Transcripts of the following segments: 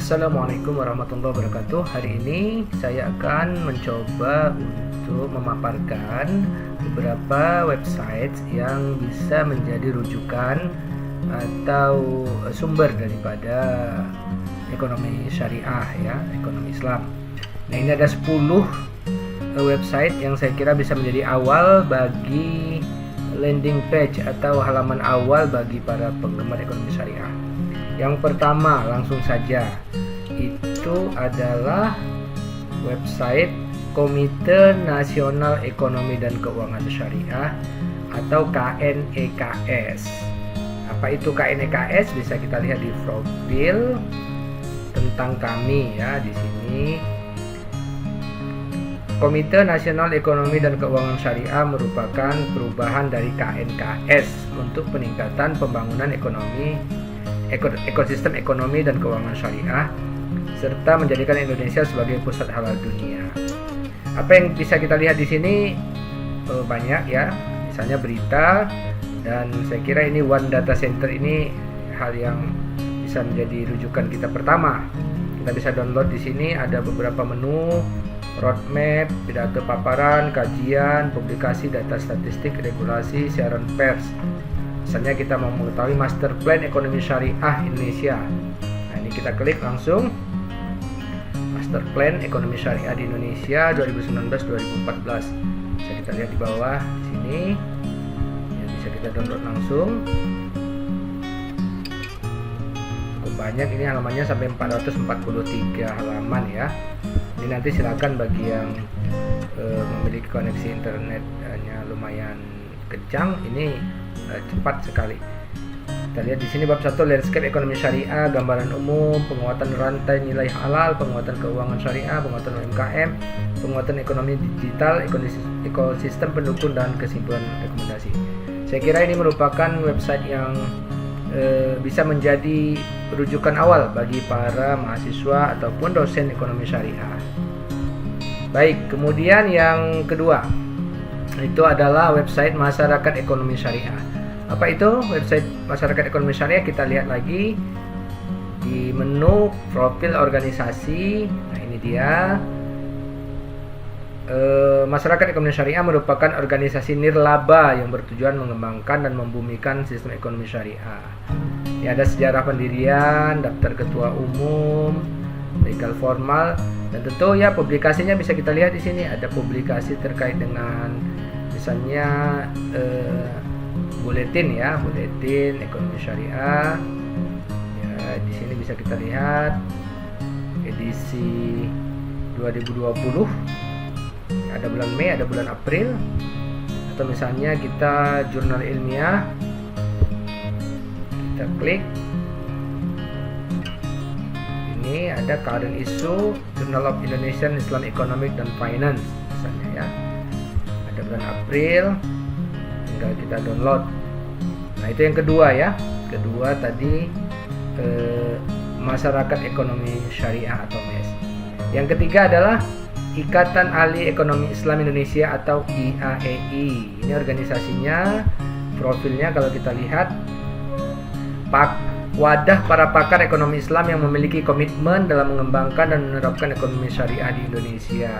Assalamualaikum warahmatullahi wabarakatuh. Hari ini saya akan mencoba untuk memaparkan beberapa website yang bisa menjadi rujukan atau sumber daripada ekonomi syariah ya, ekonomi Islam. Nah, ini ada 10 website yang saya kira bisa menjadi awal bagi landing page atau halaman awal bagi para penggemar ekonomi syariah. Yang pertama, langsung saja, itu adalah website Komite Nasional Ekonomi dan Keuangan Syariah atau KNEKS. Apa itu KNEKS? Bisa kita lihat di profil tentang kami ya di sini. Komite Nasional Ekonomi dan Keuangan Syariah merupakan perubahan dari KNKS untuk peningkatan pembangunan ekosistem ekonomi dan keuangan syariah serta menjadikan Indonesia sebagai pusat halal dunia. Apa yang bisa kita lihat di sini banyak ya, misalnya berita, dan saya kira ini One Data Center ini hal yang bisa menjadi rujukan kita pertama. Kita bisa download di sini, ada beberapa menu, roadmap, pidato paparan, kajian, publikasi, data statistik, regulasi, siaran pers. Misalnya kita mau mengetahui Master Plan Ekonomi Syariah Indonesia. Nah, ini kita klik langsung Master Plan Ekonomi Syariah di Indonesia 2019-2014. Bisa kita lihat di bawah sini. Ya, bisa kita download langsung. Cukup banyak, ini halamannya sampai 443 halaman ya. Ini nanti silakan bagi yang memiliki koneksi internetnya lumayan kencang, ini cepat sekali. Kita lihat di sini bab 1, landscape ekonomi syariah, gambaran umum, penguatan rantai nilai halal, penguatan keuangan syariah, penguatan UMKM, penguatan ekonomi digital, ekosistem pendukung, dan kesimpulan rekomendasi. Saya kira ini merupakan website yang bisa menjadi rujukan awal bagi para mahasiswa ataupun dosen ekonomi syariah. Baik, kemudian yang kedua itu adalah website Masyarakat Ekonomi Syariah. Apa itu website Masyarakat Ekonomi Syariah? Kita lihat lagi di menu profil organisasi. Nah, ini dia. Masyarakat Ekonomi Syariah merupakan organisasi nirlaba yang bertujuan mengembangkan dan membumikan sistem ekonomi syariah. Ini ada sejarah pendirian, daftar ketua umum, legal formal, dan tentu ya publikasinya bisa kita lihat di sini. Ada publikasi terkait dengan misalnya buletin ya, buletin ekonomi syariah. Ya, di sini bisa kita lihat edisi 2020. Ada bulan Mei, ada bulan April. Atau misalnya kita jurnal ilmiah, kita klik. Ini ada current issue, Journal of Indonesian Islam Economic dan Finance misalnya ya. Ada bulan April, tinggal kita download. Nah, itu yang kedua ya. Kedua tadi Masyarakat Ekonomi Syariah atau MES. Yang ketiga adalah Ikatan Ahli Ekonomi Islam Indonesia atau IAEI. Ini organisasinya, profilnya kalau kita lihat, wadah para pakar ekonomi Islam yang memiliki komitmen dalam mengembangkan dan menerapkan ekonomi syariah di Indonesia.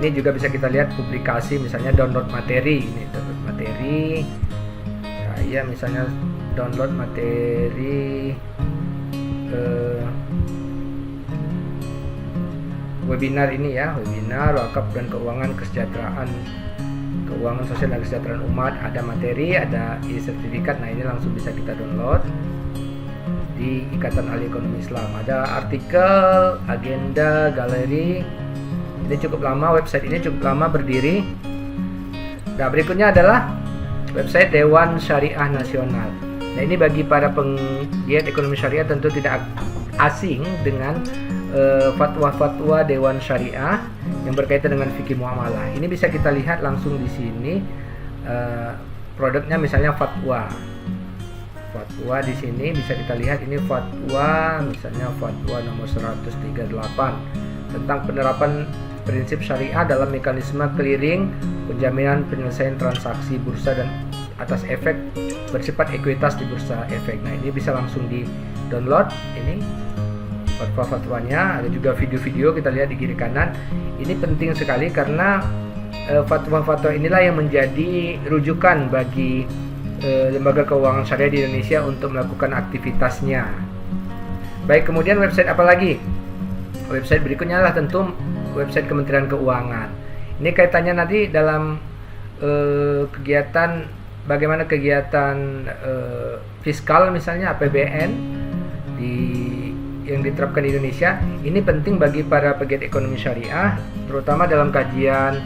Ini juga bisa kita lihat publikasi, misalnya download materi. Ini download materi. Saya misalnya download materi webinar ini ya, webinar wakaf dan keuangan kesejahteraan, keuangan sosial dan kesejahteraan umat. Ada materi, ada e-sertifikat. Nah, ini langsung bisa kita download di Ikatan Ahli Ekonomi Islam. Ada artikel, agenda, galeri. Ini cukup lama, website ini cukup lama berdiri. Nah, berikutnya adalah website Dewan Syariah Nasional. Nah, ini bagi para penggiat ekonomi syariah tentu tidak asing dengan fatwa-fatwa Dewan Syariah yang berkaitan dengan fikih muamalah. Ini bisa kita lihat langsung di sini. Produknya misalnya fatwa. Fatwa di sini bisa kita lihat, ini fatwa, misalnya fatwa nomor 138 tentang penerapan prinsip syariah dalam mekanisme clearing, penjaminan penyelesaian transaksi bursa dan atas efek bersifat ekuitas di bursa efek. Nah, ini bisa langsung di download ini fatwa-fatwanya, ada juga video-video kita lihat di kiri kanan. Ini penting sekali karena fatwa-fatwa inilah yang menjadi rujukan bagi lembaga keuangan syariah di Indonesia untuk melakukan aktivitasnya. Baik, kemudian website apa lagi? Website berikutnya adalah tentu website Kementerian Keuangan. Ini kaitannya nanti dalam kegiatan, bagaimana kegiatan fiskal misalnya APBN yang diterapkan di Indonesia. Ini penting bagi para pegiat ekonomi syariah, terutama dalam kajian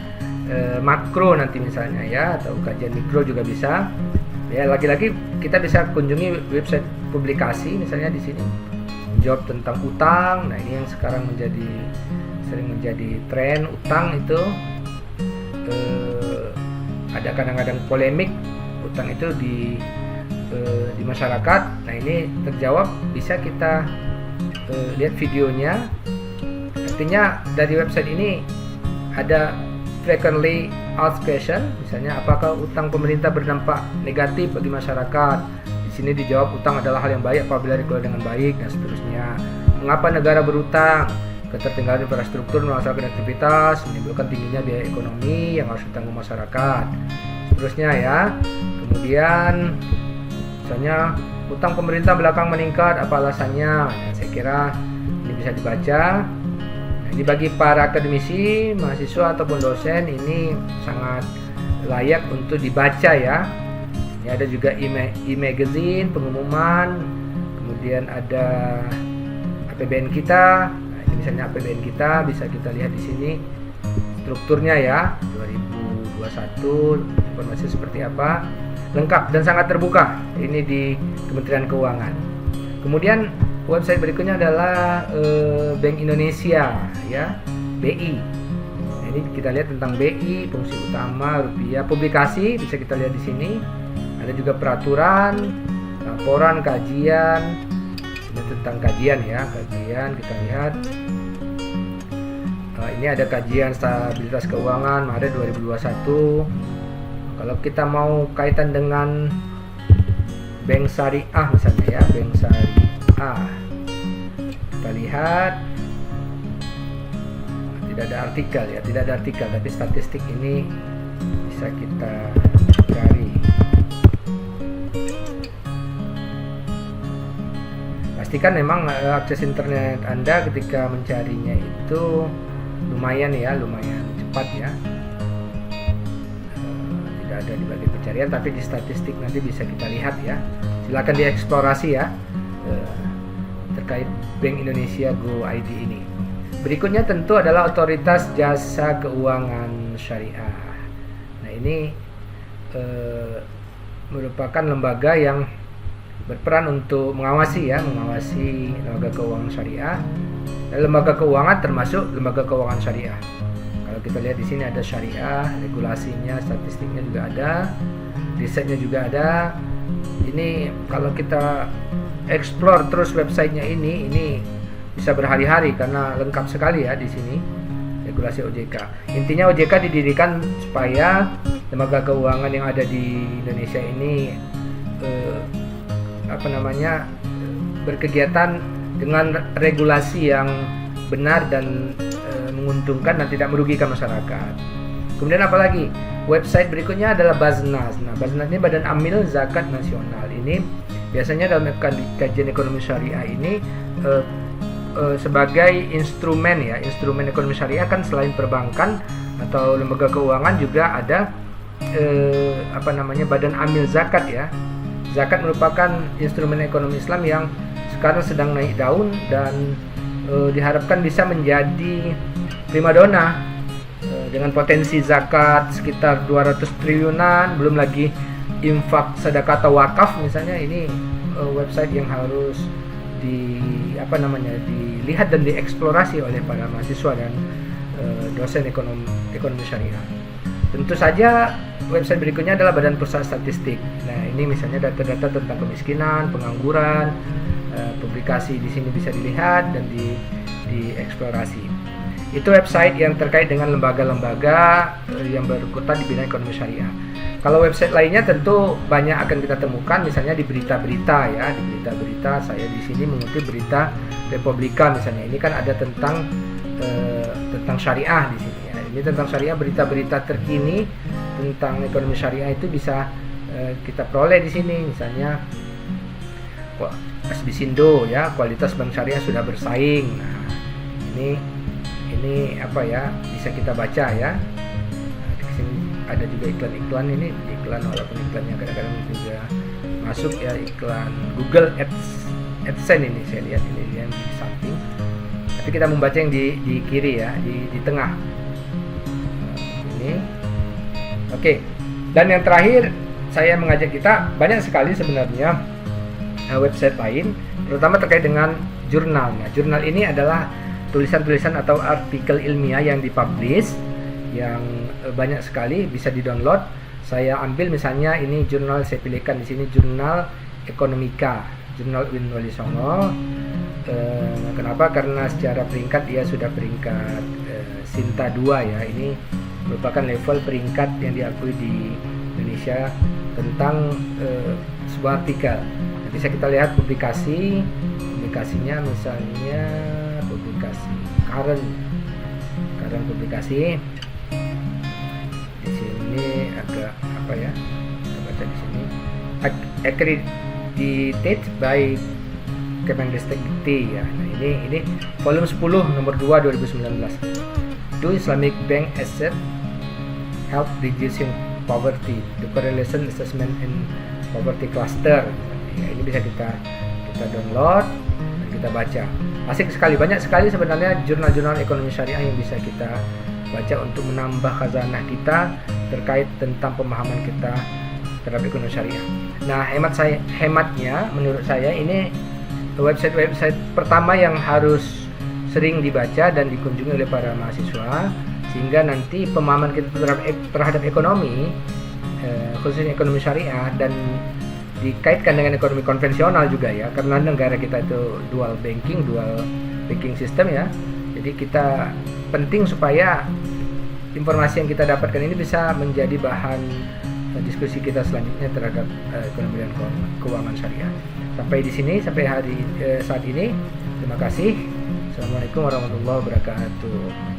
makro nanti misalnya ya, atau kajian mikro juga bisa. Ya, lagi-lagi kita bisa kunjungi website publikasi misalnya di sini. Jawab tentang utang. Nah, ini yang sekarang sering menjadi tren utang itu. Ada kadang-kadang polemik utang itu di masyarakat. Nah, ini terjawab, bisa kita lihat videonya. Artinya dari website ini ada frequently asked question, misalnya apakah utang pemerintah berdampak negatif bagi masyarakat. Di sini dijawab utang adalah hal yang baik apabila dikelola dengan baik, dan seterusnya. Mengapa negara berutang? Ketertinggalan infrastruktur melaksanakan aktivitas menimbulkan tingginya biaya ekonomi yang harus ditanggung masyarakat. Seterusnya ya. Kemudian misalnya utang pemerintah belakang meningkat, apa alasannya? Nah, saya kira ini bisa dibaca. Nah, ini bagi para akademisi, mahasiswa ataupun dosen ini sangat layak untuk dibaca ya. Ini ada juga e-magazine, pengumuman, kemudian ada APBN kita. Nah, ini misalnya APBN kita bisa kita lihat di sini strukturnya ya, 2021 informasi seperti apa, lengkap dan sangat terbuka. Ini di Kementerian Keuangan. Kemudian website berikutnya adalah Bank Indonesia ya, BI. Nah, ini kita lihat tentang BI, fungsi utama rupiah, publikasi bisa kita lihat di sini. Ada juga peraturan, laporan, kajian. Ini tentang kajian ya, kajian kita lihat. Ini ada kajian stabilitas keuangan Maret 2021. Kalau kita mau kaitan dengan bank syariah misalnya ya, bank syariah, kita lihat tidak ada artikel ya, tidak ada artikel, tapi statistik ini bisa kita cari. Pastikan memang akses internet Anda ketika mencarinya itu lumayan cepat ya. Tidak ada di bagian pencarian, tapi di statistik nanti bisa kita lihat ya. Silakan dieksplorasi ya terkait Bank Indonesia Go ID ini. Berikutnya tentu adalah Otoritas Jasa Keuangan Syariah. Nah, ini merupakan lembaga yang berperan untuk mengawasi lembaga keuangan syariah. Dan lembaga keuangan termasuk lembaga keuangan syariah. Kalau kita lihat di sini ada syariah, regulasinya, statistiknya juga ada, risetnya juga ada. Ini kalau kita explore terus websitenya ini bisa berhari-hari karena lengkap sekali ya di sini regulasi OJK. Intinya OJK didirikan supaya lembaga keuangan yang ada di Indonesia ini berkegiatan dengan regulasi yang benar dan menguntungkan dan tidak merugikan masyarakat. Kemudian apalagi? Website berikutnya adalah Baznas. Nah, Baznas ini Badan Amil Zakat Nasional. Ini biasanya dalam kajian ekonomi syariah ini sebagai instrumen ekonomi syariah kan selain perbankan atau lembaga keuangan juga ada Badan Amil Zakat ya. Zakat merupakan instrumen ekonomi Islam yang sekarang sedang naik daun dan diharapkan bisa menjadi primadona dengan potensi zakat sekitar 200 triliunan, belum lagi infak, sedekah atau wakaf misalnya. Ini website yang harus dilihat dan dieksplorasi oleh para mahasiswa dan dosen ekonomi syariah. Tentu saja website berikutnya adalah Badan Pusat Statistik. Nah, ini misalnya data-data tentang kemiskinan, pengangguran, publikasi di sini bisa dilihat dan dieksplorasi. Itu website yang terkait dengan lembaga-lembaga yang berkutat di bidang ekonomi syariah. Kalau website lainnya tentu banyak akan kita temukan, misalnya di berita-berita ya, di berita-berita saya di sini mengutip berita Republika misalnya. Ini kan ada tentang syariah di sini ya. Ini tentang syariah, berita-berita terkini tentang ekonomi syariah itu bisa kita peroleh di sini. Misalnya Asbisindo ya, kualitas bank syariah sudah bersaing. Nah, ini apa ya, bisa kita baca ya. Nah, di sini ada juga iklan-iklan, ini iklan walaupun iklannya kadang-kadang juga masuk ya, iklan Google AdSense ini saya lihat ini yang di samping. Tapi kita membaca yang di kiri ya, di tengah. Ini. Oke. Dan yang terakhir saya mengajak kita, banyak sekali sebenarnya website lain, terutama terkait dengan jurnal. Nah, jurnal ini adalah tulisan-tulisan atau artikel ilmiah yang dipublish, yang banyak sekali bisa di-download. Saya ambil misalnya ini jurnal, saya pilihkan di sini jurnal Ekonomika, jurnal Win Wali Songo. Kenapa? Karena secara peringkat dia sudah peringkat Sinta 2 ya. Ini merupakan level peringkat yang diakui di Indonesia tentang sebuah artikel. Bisa kita lihat publikasinya, misalnya publikasi current publikasi. Di sini agak apa ya, kita baca di sini, accredited by Kemendikbud ya. Nah, ini volume 10 nomor 2 2019. Do Islamic Bank Asset Help Reducing Poverty, the Correlation Assessment in Poverty Cluster. Ya, ini bisa kita download dan kita baca. Asik sekali, banyak sekali sebenarnya jurnal-jurnal ekonomi syariah yang bisa kita baca untuk menambah khazanah kita terkait tentang pemahaman kita terhadap ekonomi syariah. Nah, hematnya menurut saya ini website pertama yang harus sering dibaca dan dikunjungi oleh para mahasiswa, sehingga nanti pemahaman kita terhadap ekonomi, khususnya ekonomi syariah, dan dikaitkan dengan ekonomi konvensional juga ya, karena negara kita itu dual banking system ya. Jadi kita penting supaya informasi yang kita dapatkan ini bisa menjadi bahan diskusi kita selanjutnya terhadap ekonomi dan keuangan syariah. Sampai di sini, sampai saat ini. Terima kasih. Assalamualaikum warahmatullahi wabarakatuh.